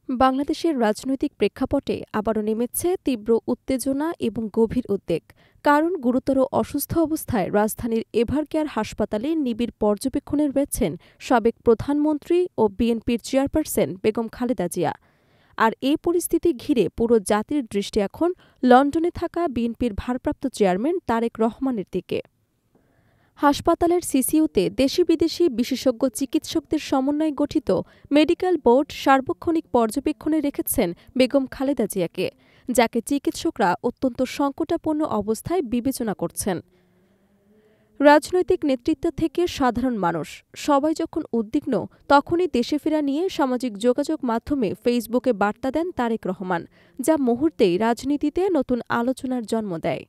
বাংলাদেশের রাজনৈতিক প্রেক্ষাপটে আবারও নেমেছে তীব্র উত্তেজনা এবং গভীর উদ্বেগ। কারণ গুরুতর অসুস্থ অবস্থায় রাজধানীর এভারকেয়ার হাসপাতালে নিবিড় পর্যবেক্ষণে রয়েছেন সাবেক প্রধানমন্ত্রী ও বিএনপির চেয়ারপারসন বেগম খালেদা জিয়া। আর এই পরিস্থিতি ঘিরে পুরো জাতির দৃষ্টি এখন লন্ডনে থাকা বিএনপির ভারপ্রাপ্ত চেয়ারম্যান তারেক রহমানের দিকে। হাসপাতালের সিসিইউতে দেশি বিদেশি বিশেষজ্ঞ চিকিৎসকদের সমন্বয়ে গঠিত মেডিকেল বোর্ড সার্বক্ষণিক পর্যবেক্ষণে রেখেছেন বেগম খালেদা জিয়াকে, যাকে চিকিৎসকরা অত্যন্ত সংকটাপন্ন অবস্থায় বিবেচনা করছেন। রাজনৈতিক নেতৃত্ব থেকে সাধারণ মানুষ সবাই যখন উদ্বিগ্ন, তখনই দেশে ফেরা নিয়ে সামাজিক যোগাযোগ মাধ্যমে ফেসবুকে বার্তা দেন তারেক রহমান, যা মুহূর্তেই রাজনীতিতে নতুন আলোচনার জন্ম দেয়।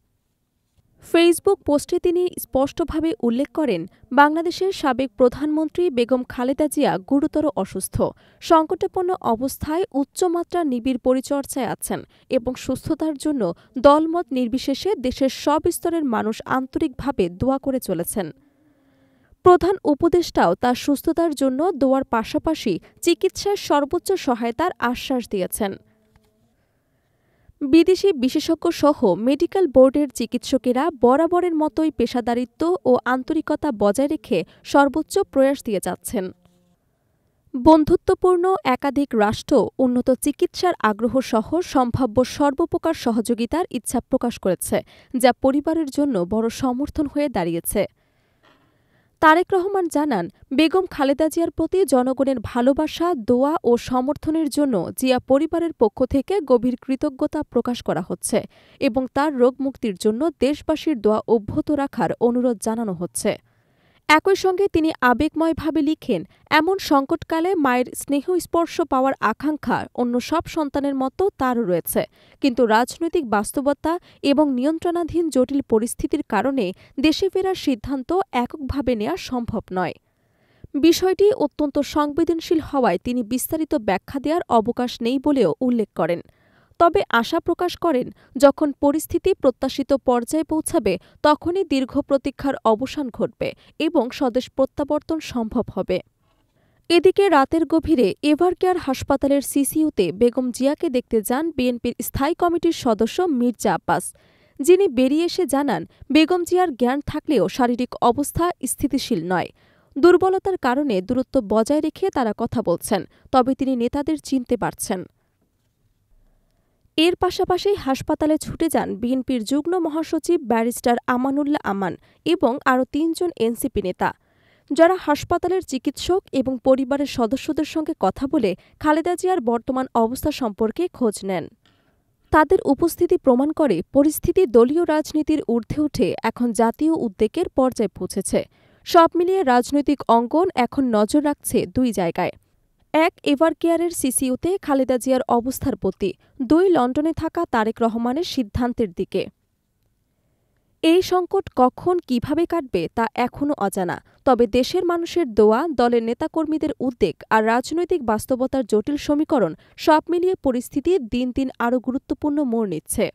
ফেসবুক পোস্টে তিনি স্পষ্টভাবে উল্লেখ করেন, বাংলাদেশের সাবেক প্রধানমন্ত্রী বেগম খালেদা জিয়া গুরুতর অসুস্থ, সংকটাপন্ন অবস্থায় উচ্চমাত্রা নিবিড় পরিচর্যায় আছেন এবং সুস্থতার জন্য দলমত নির্বিশেষে দেশের সব স্তরের মানুষ আন্তরিকভাবে দোয়া করে চলেছেন। প্রধান উপদেষ্টাও তার সুস্থতার জন্য দোয়ার পাশাপাশি চিকিৎসার সর্বোচ্চ সহায়তার আশ্বাস দিয়েছেন। বিদেশি বিশেষজ্ঞসহ মেডিকেল বোর্ডের চিকিৎসকেরা বরাবরের মতোই পেশাদারিত্ব ও আন্তরিকতা বজায় রেখে সর্বোচ্চ প্রয়াস দিয়ে যাচ্ছেন। বন্ধুত্বপূর্ণ একাধিক রাষ্ট্র উন্নত চিকিৎসার আগ্রহসহ সম্ভাব্য সর্বপ্রকার সহযোগিতার ইচ্ছা প্রকাশ করেছে, যা পরিবারের জন্য বড় সমর্থন হয়ে দাঁড়িয়েছে। তারেক রহমান জানান, বেগম খালেদা জিয়ার প্রতি জনগণের ভালোবাসা, দোয়া ও সমর্থনের জন্য জিয়া পরিবারের পক্ষ থেকে গভীর কৃতজ্ঞতা প্রকাশ করা হচ্ছে এবং তার রোগমুক্তির জন্য দেশবাসীর দোয়া অব্যাহত রাখার অনুরোধ জানানো হচ্ছে। একই সঙ্গে তিনি আবেগময়ভাবে লিখেন, এমন সংকটকালে মায়ের স্নেহস্পর্শ পাওয়ার আকাঙ্ক্ষা অন্য সব সন্তানের মতো তারও রয়েছে, কিন্তু রাজনৈতিক বাস্তবতা এবং নিয়ন্ত্রণাধীন জটিল পরিস্থিতির কারণে দেশে ফেরার সিদ্ধান্ত এককভাবে নেওয়া সম্ভব নয়। বিষয়টি অত্যন্ত সংবেদনশীল হওয়ায় তিনি বিস্তারিত ব্যাখ্যা দেওয়ার অবকাশ নেই বলেও উল্লেখ করেন। তবে আশা প্রকাশ করেন, যখন পরিস্থিতি প্রত্যাশিত পর্যায়ে পৌঁছাবে তখনই দীর্ঘ প্রতীক্ষার অবসান ঘটবে এবং স্বদেশ প্রত্যাবর্তন সম্ভব হবে। এদিকে রাতের গভীরে এভারকেয়ার হাসপাতালের সিসিইউতে বেগম জিয়াকে দেখতে যান বিএনপির স্থায়ী কমিটির সদস্য মির্জা আব্বাস, যিনি বেরিয়ে এসে জানান, বেগম জিয়ার জ্ঞান থাকলেও শারীরিক অবস্থা স্থিতিশীল নয়। দুর্বলতার কারণে দূরত্ব বজায় রেখে তারা কথা বলছেন, তবে তিনি নেতাদের চিনতে পারছেন। এর পাশাপাশি হাসপাতালে ছুটে যান বিএনপির যুগ্ম মহাসচিব ব্যারিস্টার আমানুল্লাহ আমান এবং আরও ৩ জন এনসিপি নেতা, যারা হাসপাতালের চিকিৎসক এবং পরিবারের সদস্যদের সঙ্গে কথা বলে খালেদা জিয়ার বর্তমান অবস্থা সম্পর্কে খোঁজ নেন। তাদের উপস্থিতি প্রমাণ করে পরিস্থিতি দলীয় রাজনীতির ঊর্ধ্বে উঠে এখন জাতীয় উদ্বেগের পর্যায়ে পৌঁছেছে। সব মিলিয়ে রাজনৈতিক অঙ্গন এখন নজর রাখছে দুই জায়গায়: এক, এভারকেয়ারের সিসিইউতে খালেদা জিয়ার অবস্থার প্রতি; দুই, লন্ডনে থাকা তারেক রহমানের সিদ্ধান্তের দিকে। এই সংকট কখন কিভাবে কাটবে তা এখনও অজানা, তবে দেশের মানুষের দোয়া, দলের নেতাকর্মীদের উদ্বেগ আর রাজনৈতিক বাস্তবতার জটিল সমীকরণ সব মিলিয়ে পরিস্থিতি দিন দিন আরও গুরুত্বপূর্ণ মোড় নিচ্ছে।